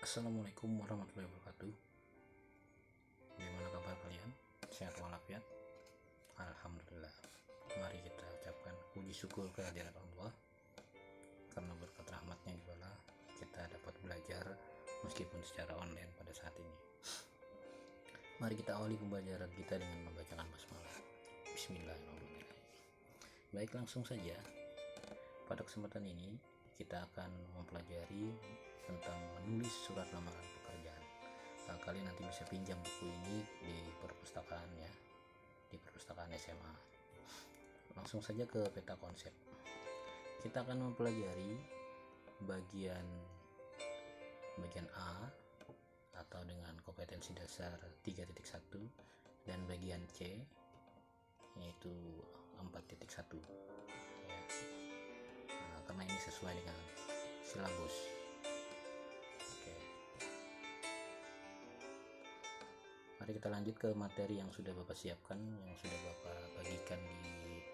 Assalamualaikum warahmatullahi wabarakatuh. Bagaimana kabar kalian? Sehat walafiat? Alhamdulillah. Mari kita ucapkan puji syukur kehadirat Allah, karena berkat rahmatnya juga kita dapat belajar meskipun secara online pada saat ini. Mari kita awali pembelajaran kita dengan membacakan basmalah. Bismillahirrahmanirrahim. Baik, langsung saja. Pada kesempatan ini kita akan mempelajari tentang menulis surat lamaran pekerjaan. Kalian nanti bisa pinjam buku ini di perpustakaan ya, di perpustakaan SMA. Langsung saja ke peta konsep. Kita akan mempelajari bagian A atau dengan kompetensi dasar 3.1 dan bagian C yaitu 4.1 ya. Karena ini sesuai dengan silabus. Oke. Mari kita lanjut ke materi yang sudah Bapak siapkan, yang sudah Bapak bagikan di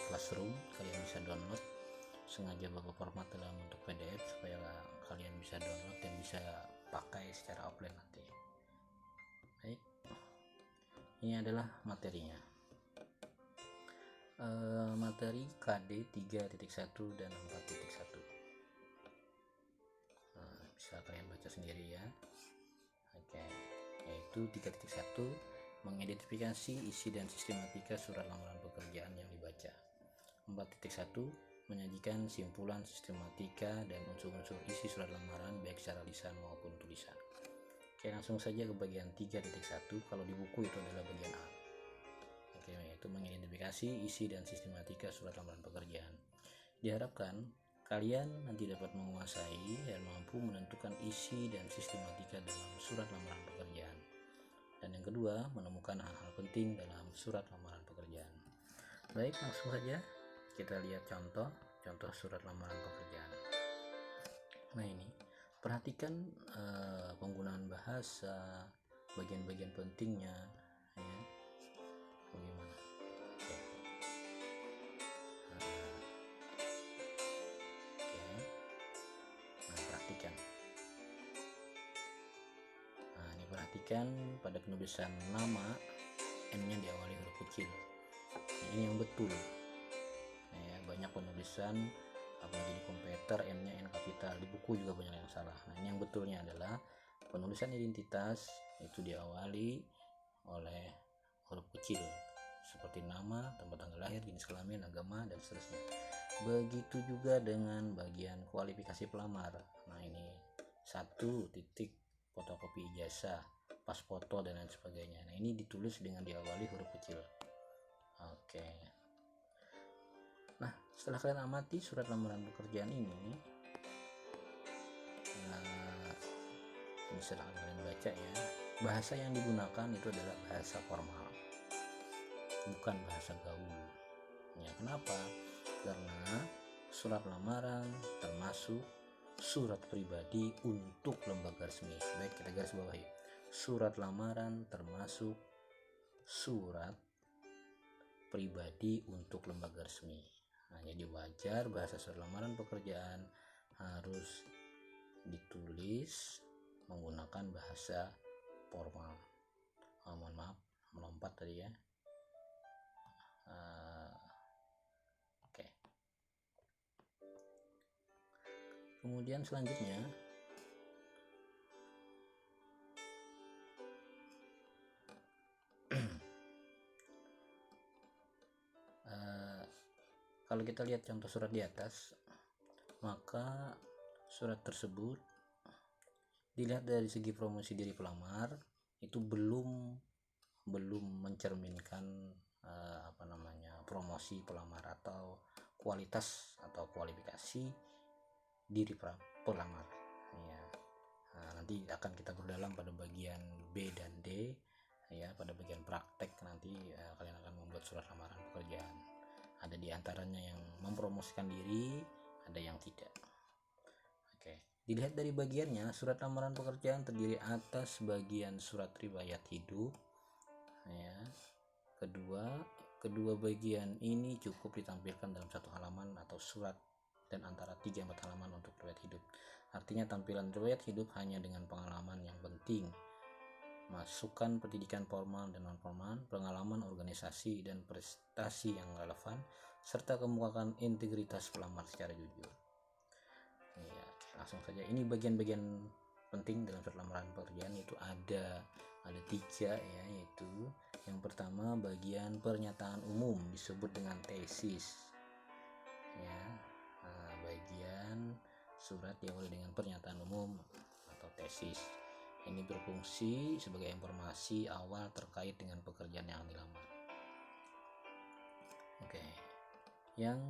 Classroom. Kalian bisa download. Sengaja Bapak format dalam bentuk PDF supaya kalian bisa download dan bisa pakai secara offline nanti. Baik. Ini adalah materinya. Materi KD 3.1 dan 4.1. Bisa kalian baca sendiri ya. Oke, yaitu 3.1 mengidentifikasi isi dan sistematika surat lamaran pekerjaan yang dibaca. 4.1 menyajikan simpulan, sistematika dan unsur-unsur isi surat lamaran baik secara lisan maupun tulisan. Oke, langsung saja ke bagian 3.1. Kalau di buku itu adalah bagian A. Oke, yaitu mengidentifikasi isi dan sistematika surat lamaran pekerjaan. Diharapkan kalian nanti dapat menguasai dan mampu menentukan isi dan sistematika dalam surat lamaran pekerjaan. Dan yang kedua, menemukan hal-hal penting dalam surat lamaran pekerjaan. Baik, langsung saja kita lihat contoh surat lamaran pekerjaan. Nah, ini perhatikan penggunaan bahasa, bagian-bagian pentingnya ya. Bagaimana? Oke. Perhatikan. Nah, ini perhatikan pada penulisan nama N-nya diawali huruf kecil. Ini yang betul. Nah, ya, banyak penulisan apalagi di komputer N-nya N kapital, di buku juga banyak yang salah. Nah, ini yang betulnya adalah penulisan identitas itu diawali oleh huruf kecil seperti nama, tempat tanggal lahir, jenis kelamin, agama, dan seterusnya. Begitu juga dengan bagian kualifikasi pelamar. Nah, ini 1 titik fotokopi ijazah, pas foto, dan lain sebagainya. Nah, ini ditulis dengan diawali huruf kecil. Oke. Nah, setelah kalian amati surat lamaran pekerjaan ini bisa kalian baca ya. Bahasa yang digunakan itu adalah bahasa formal, bukan bahasa gaul. Ya, kenapa? Karena surat lamaran termasuk surat pribadi untuk lembaga resmi. Baik, kita garis bawahi. Surat lamaran termasuk surat pribadi untuk lembaga resmi. Nah, jadi wajar bahasa surat lamaran pekerjaan harus ditulis menggunakan bahasa formal. Mohon maaf, melompat tadi ya. Oke. Kemudian selanjutnya kalau kita lihat contoh surat di atas, maka surat tersebut dilihat dari segi promosi diri pelamar itu belum mencerminkan promosi pelamar atau kualitas atau kualifikasi diri pelamar ya. Nanti akan kita berdalam pada bagian B dan D ya. Pada bagian praktek nanti kalian akan membuat surat lamaran pekerjaan. Ada di antaranya yang mempromosikan diri, ada yang tidak. Oke. Dilihat dari bagiannya, surat lamaran pekerjaan terdiri atas bagian surat riwayat hidup ya. Kedua bagian ini cukup ditampilkan dalam satu halaman atau surat, dan antara 3-4 halaman untuk riwayat hidup. Artinya tampilan riwayat hidup hanya dengan pengalaman yang penting, masukan pendidikan formal dan non-formal, pengalaman organisasi dan prestasi yang relevan, serta kemukakan integritas pelamar secara jujur. Ya, langsung saja. Ini bagian-bagian penting dalam surat lamaran pekerjaan, yaitu ada 3 ya, yaitu yang pertama bagian pernyataan umum disebut dengan tesis ya. Bagian surat diawali dengan pernyataan umum atau tesis. Ini berfungsi sebagai informasi awal terkait dengan pekerjaan yang dilamar. Oke. Yang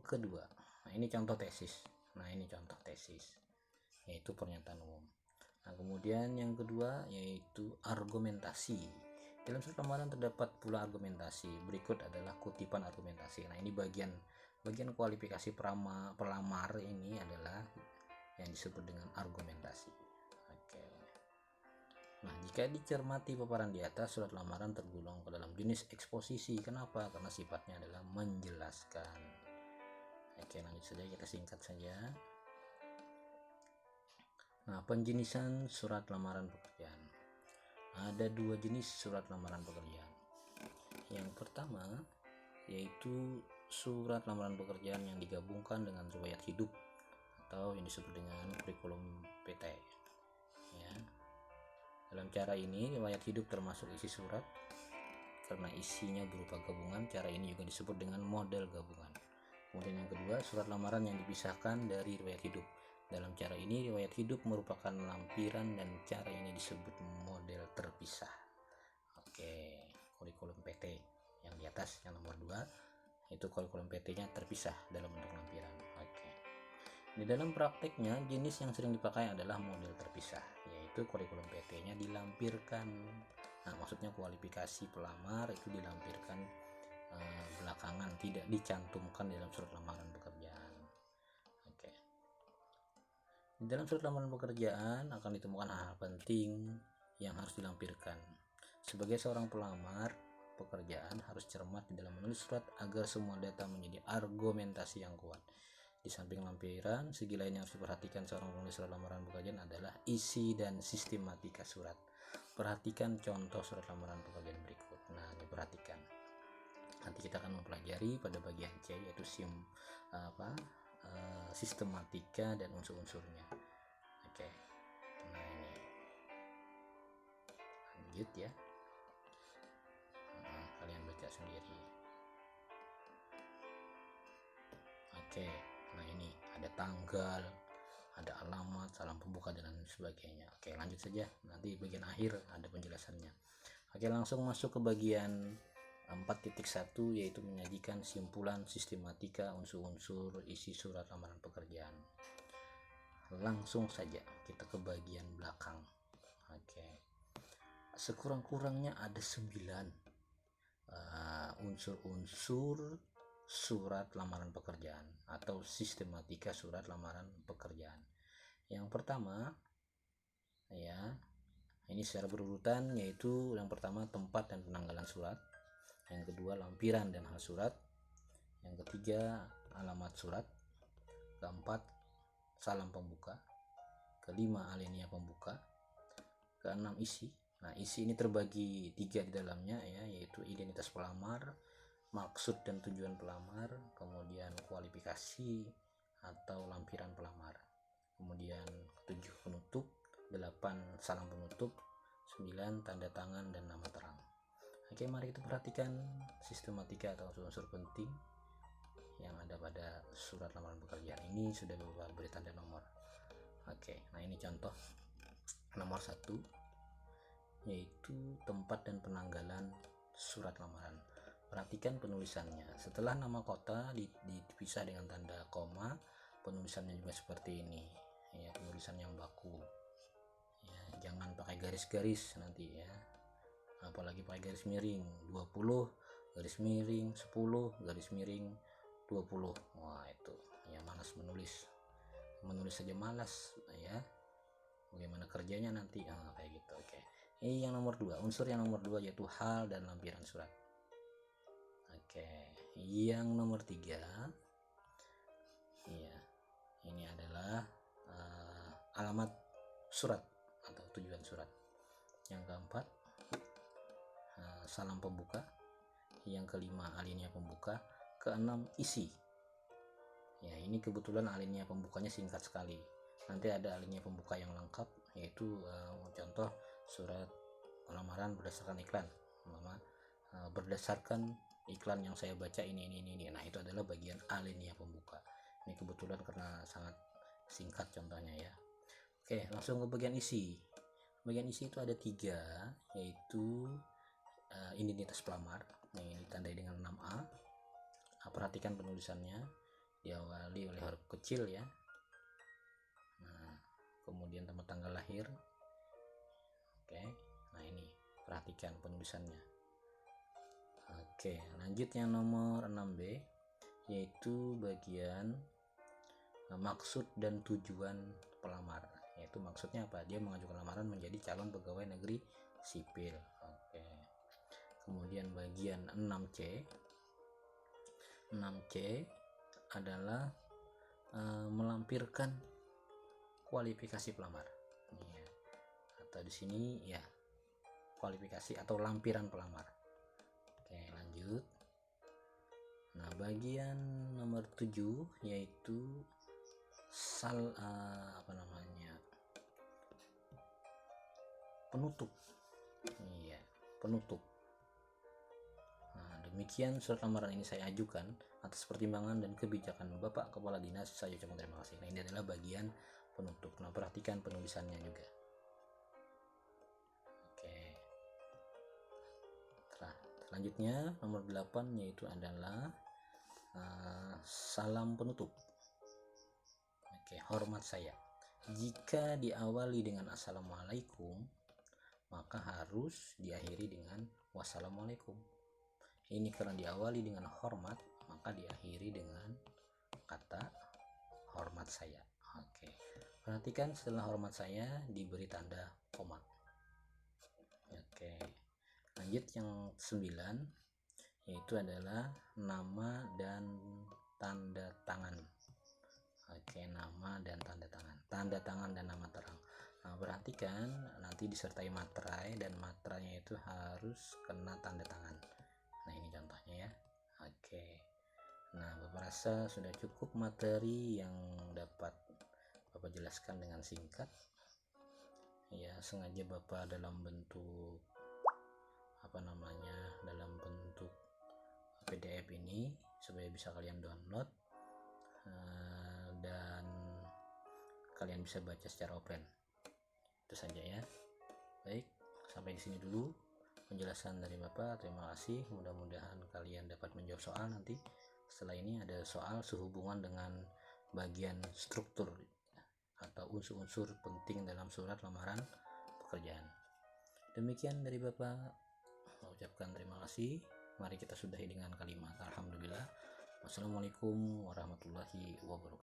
kedua, ini contoh tesis. Ini contoh tesis, yaitu pernyataan umum. Kemudian yang kedua yaitu argumentasi. Dalam surat lamaran terdapat pula argumentasi. Berikut adalah kutipan argumentasi. Ini bagian kualifikasi pelamar ini adalah yang disebut dengan argumentasi. Oke. Jika dicermati paparan di atas, surat lamaran tergolong ke dalam jenis eksposisi. Kenapa? Karena sifatnya adalah menjelaskan. Oke, lanjut saja, kita singkat saja. Penjenisan surat lamaran pekerjaan. Ada 2 jenis surat lamaran pekerjaan. Yang pertama yaitu surat lamaran pekerjaan yang digabungkan dengan riwayat hidup atau yang disebut dengan kurikulum PT. Ya. Dalam cara ini riwayat hidup termasuk isi surat karena isinya berupa gabungan. Cara ini juga disebut dengan model gabungan. Kemudian yang kedua, surat lamaran yang dipisahkan dari riwayat hidup. Dalam cara ini riwayat hidup merupakan lampiran dan cara ini disebut model terpisah. Oke, kurikulum PT yang di atas yang nomor 2 itu kurikulum PT-nya terpisah dalam bentuk lampiran. Oke. Di dalam prakteknya jenis yang sering dipakai adalah model terpisah, yaitu kurikulum PT-nya dilampirkan. Maksudnya kualifikasi pelamar itu dilampirkan belakangan, tidak dicantumkan dalam surat lamaran pekerjaan. Oke. Di dalam surat lamaran pekerjaan akan ditemukan hal penting yang harus dilampirkan. Sebagai seorang pelamar pekerjaan harus cermat di dalam menulis surat agar semua data menjadi argumentasi yang kuat. Di samping lampiran, segi lain yang harus diperhatikan seorang penulis surat lamaran pekerjaan adalah isi dan sistematika surat. Perhatikan contoh surat lamaran pekerjaan berikut. Diperhatikan. Nanti kita akan mempelajari pada bagian C, yaitu sistematika dan unsur-unsurnya. Oke. Ini lanjut ya. Kalian baca sendiri. Oke. Ini ada tanggal, ada alamat, salam pembuka dan lain sebagainya. Oke, lanjut saja. Nanti bagian akhir ada penjelasannya. Oke, langsung masuk ke bagian 4.1, yaitu menyajikan simpulan sistematika unsur-unsur isi surat lamaran pekerjaan. Langsung saja kita ke bagian belakang. Oke. Sekurang-kurangnya ada 9 unsur-unsur surat lamaran pekerjaan atau sistematika surat lamaran pekerjaan. Yang pertama ya, ini secara berurutan, yaitu yang pertama tempat dan penanggalan surat, yang kedua lampiran dan hal surat, yang ketiga alamat surat, keempat salam pembuka, kelima alinea pembuka, keenam isi. Isi ini terbagi 3 di dalamnya ya, yaitu identitas pelamar, maksud dan tujuan pelamar, kemudian kualifikasi atau lampiran pelamar, kemudian 7 penutup, 8 salam penutup, 9 tanda tangan dan nama terang. Oke, mari kita perhatikan sistematika atau unsur penting yang ada pada surat lamaran pekerjaan. Ini sudah beri tanda nomor. Oke, ini contoh nomor 1, yaitu tempat dan penanggalan surat lamaran. Perhatikan penulisannya. Setelah nama kota dipisah dengan tanda koma, penulisannya juga seperti ini ya, penulisan yang baku ya, jangan pakai garis-garis nanti ya, apalagi pakai garis miring 20 garis miring 10 garis miring 20. Wah, itu ya malas menulis saja malas ya, bagaimana kerjanya nanti kayak gitu. Oke. Ini yang nomor 2, unsur yang nomor 2 yaitu hal dan lampiran surat. Oke, yang nomor 3 ya, ini adalah alamat surat atau tujuan surat. Yang keempat, salam pembuka. Yang kelima, alinea pembuka. Keenam, isi. Ya, ini kebetulan alinea pembukanya singkat sekali. Nanti ada alinea pembuka yang lengkap, yaitu contoh surat lamaran berdasarkan iklan. Berdasarkan iklan yang saya baca ini. Nah, itu adalah bagian alinea pembuka. Ini kebetulan karena sangat singkat contohnya ya. Oke, langsung ke bagian isi. Bagian isi itu ada 3, yaitu identitas pelamar yang ditandai dengan 6A. Perhatikan penulisannya, diawali oleh huruf kecil ya. Nah, kemudian tanggal lahir. Oke, nah ini perhatikan penulisannya. Oke, lanjut yang nomor 6B, yaitu bagian maksud dan tujuan pelamar. Yaitu maksudnya apa? Dia mengajukan lamaran menjadi calon pegawai negeri sipil. Oke. Kemudian bagian 6C. 6C adalah melampirkan kualifikasi pelamar. Ya. Atau di sini ya kualifikasi atau lampiran pelamar. Oke, lanjut. Nah, bagian nomor 7 yaitu penutup. Iya, penutup. Nah, demikian surat lamaran ini saya ajukan atas pertimbangan dan kebijakan Bapak Kepala Dinas. Saya ucapkan terima kasih. Nah, ini adalah bagian penutup. Nah, perhatikan penulisannya juga. Oke. Selanjutnya nomor 8 yaitu adalah salam penutup. Oke, hormat saya. Jika diawali dengan assalamualaikum, maka harus diakhiri dengan wassalamualaikum. Ini karena diawali dengan hormat, maka diakhiri dengan kata hormat saya. Oke, perhatikan setelah hormat saya diberi tanda koma. Oke, lanjut yang 9, yaitu adalah nama dan tanda tangan. Oke, nama dan tanda tangan. Tanda tangan dan nama terang. Nah, perhatikan nanti disertai materai, dan materainya itu harus kena tanda tangan. Nah, ini contohnya ya. Oke. Nah, Bapak rasa sudah cukup materi yang dapat Bapak jelaskan dengan singkat. Ya, sengaja Bapak dalam bentuk dalam bentuk PDF ini supaya bisa kalian download dan kalian bisa baca secara offline. Itu saja ya. Baik, sampai di sini dulu penjelasan dari Bapak. Terima kasih. Mudah-mudahan kalian dapat menjawab soal nanti. Setelah ini ada soal sehubungan dengan bagian struktur atau unsur-unsur penting dalam surat lamaran pekerjaan. Demikian dari Bapak. Ucapkan terima kasih. Mari kita sudahi dengan kalimat alhamdulillah. Wassalamualaikum warahmatullahi wabarakatuh.